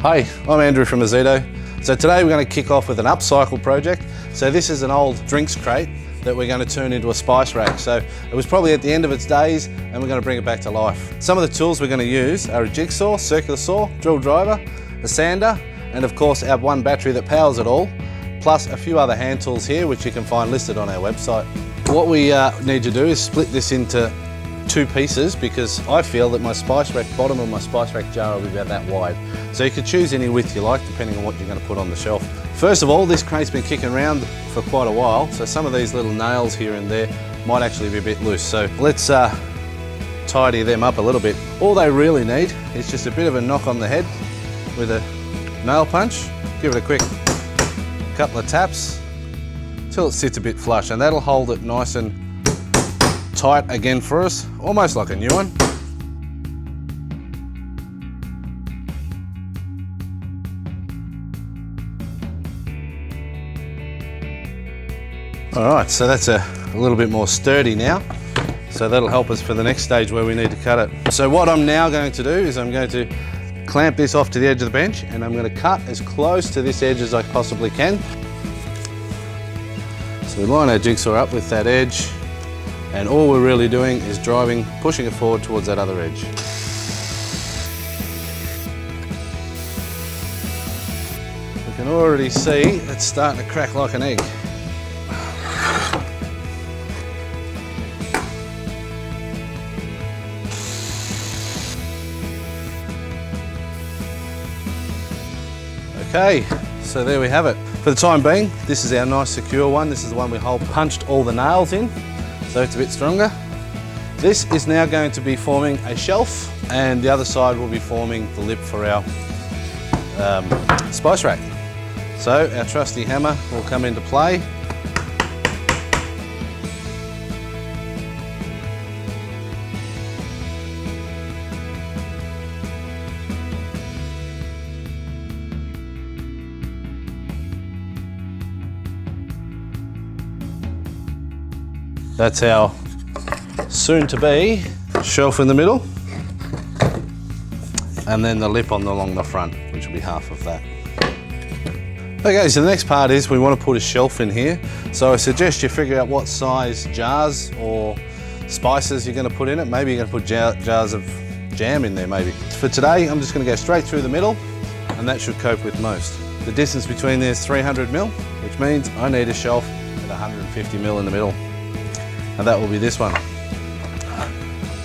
Hi, I'm Andrew from Azito. So today we're going to kick off with an upcycle project. So this is an old drinks crate that we're going to turn into a spice rack. So it was probably at the end of its days and we're going to bring it back to life. Some of the tools we're going to use are a jigsaw, circular saw, drill driver, a sander, and of course our one battery that powers it all, plus a few other hand tools here which you can find listed on our website. What we need to do is split this into two pieces because I feel that my spice rack, bottom of my spice rack jar will be about that wide. So you can choose any width you like depending on what you're going to put on the shelf. First of all, this crate's been kicking around for quite a while, so some of these little nails here and there might actually be a bit loose. So let's tidy them up a little bit. All they really need is just a bit of a knock on the head with a nail punch. Give it a quick couple of taps till it sits a bit flush, and that'll hold it nice and tight again for us, almost like a new one. All right, so that's a little bit more sturdy now. So that'll help us for the next stage where we need to cut it. So what I'm now going to do is I'm going to clamp this off to the edge of the bench and I'm going to cut as close to this edge as I possibly can. So we line our jigsaw up with that edge, and all we're really doing is pushing it forward towards that other edge. We can already see it's starting to crack like an egg. Okay, so there we have it. For the time being, this is our nice secure one. This is the one we punched all the nails in, so it's a bit stronger. This is now going to be forming a shelf, and the other side will be forming the lip for our spice rack. So our trusty hammer will come into play. That's our soon-to-be shelf in the middle, and then the lip along the front, which will be half of that. Okay, so the next part is we want to put a shelf in here. So I suggest you figure out what size jars or spices you're going to put in it. Maybe you're going to put jars of jam in there maybe. For today, I'm just going to go straight through the middle, and that should cope with most. The distance between there is 300 mil, which means I need a shelf at 150 mil in the middle. And that will be this one.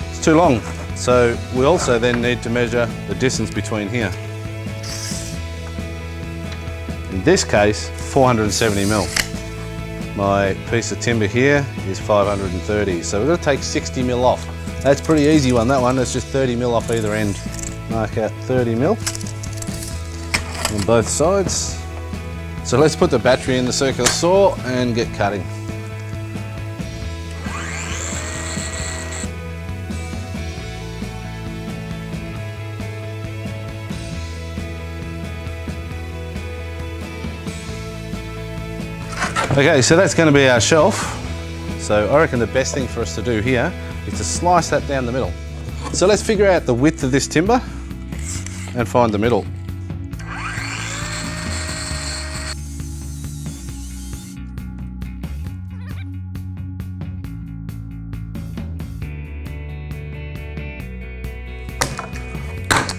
It's too long, so we also then need to measure the distance between here. In this case, 470 mil. My piece of timber here is 530, so we're going to take 60 mil off. That's a pretty easy one, that one. That's just 30 mil off either end. Mark out 30 mil on both sides. So let's put the battery in the circular saw and get cutting. Okay, so that's going to be our shelf. So I reckon the best thing for us to do here is to slice that down the middle. So let's figure out the width of this timber and find the middle.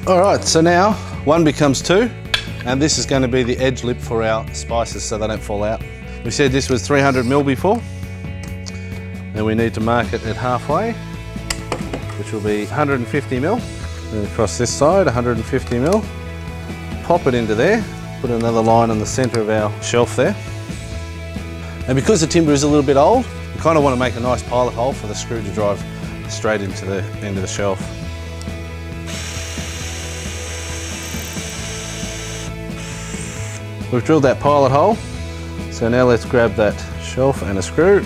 All right, so now one becomes two, and this is going to be the edge lip for our spices so they don't fall out. We said this was 300 mil before, and we need to mark it at halfway, which will be 150 mil. And across this side, 150 mil. Pop it into there, put another line on the centre of our shelf there. And because the timber is a little bit old, we kind of want to make a nice pilot hole for the screw to drive straight into the end of the shelf. We've drilled that pilot hole. So now let's grab that shelf and a screw.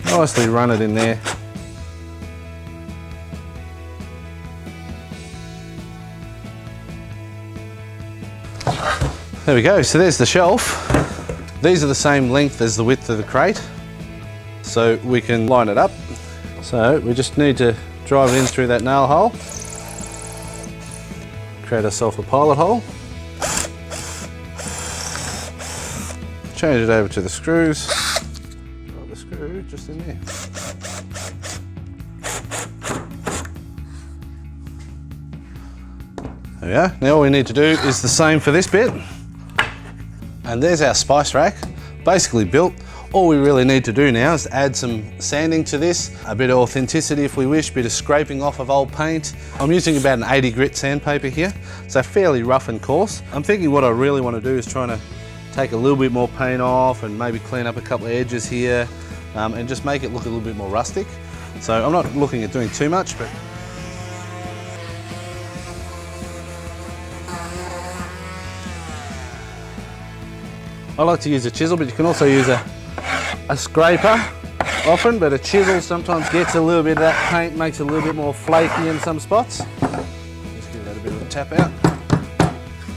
Nicely run it in there. There we go, so there's the shelf. These are the same length as the width of the crate, so we can line it up. So we just need to drive it in through that nail hole. create ourselves a pilot hole. Change it over to the screws. Got the screw just in there. There we are. Now all we need to do is the same for this bit. And there's our spice rack, basically built. All we really need to do now is add some sanding to this, a bit of authenticity if we wish, a bit of scraping off of old paint. I'm using about an 80 grit sandpaper here, so fairly rough and coarse. I'm thinking what I really want to do is trying to take a little bit more paint off and maybe clean up a couple of edges here and just make it look a little bit more rustic. So I'm not looking at doing too much, but I like to use a chisel, but you can also use a scraper often, but a chisel sometimes gets a little bit of that paint, makes it a little bit more flaky in some spots. Just give that a bit of a tap out.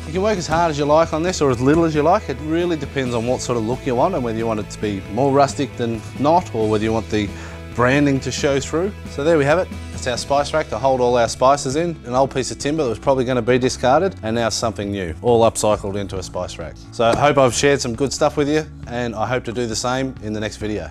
You can work as hard as you like on this or as little as you like. It really depends on what sort of look you want and whether you want it to be more rustic than not, or whether you want the branding to show through. So there we have it. It's our spice rack to hold all our spices in. An old piece of timber that was probably going to be discarded, and now something new, all upcycled into a spice rack. So I hope I've shared some good stuff with you, and I hope to do the same in the next video.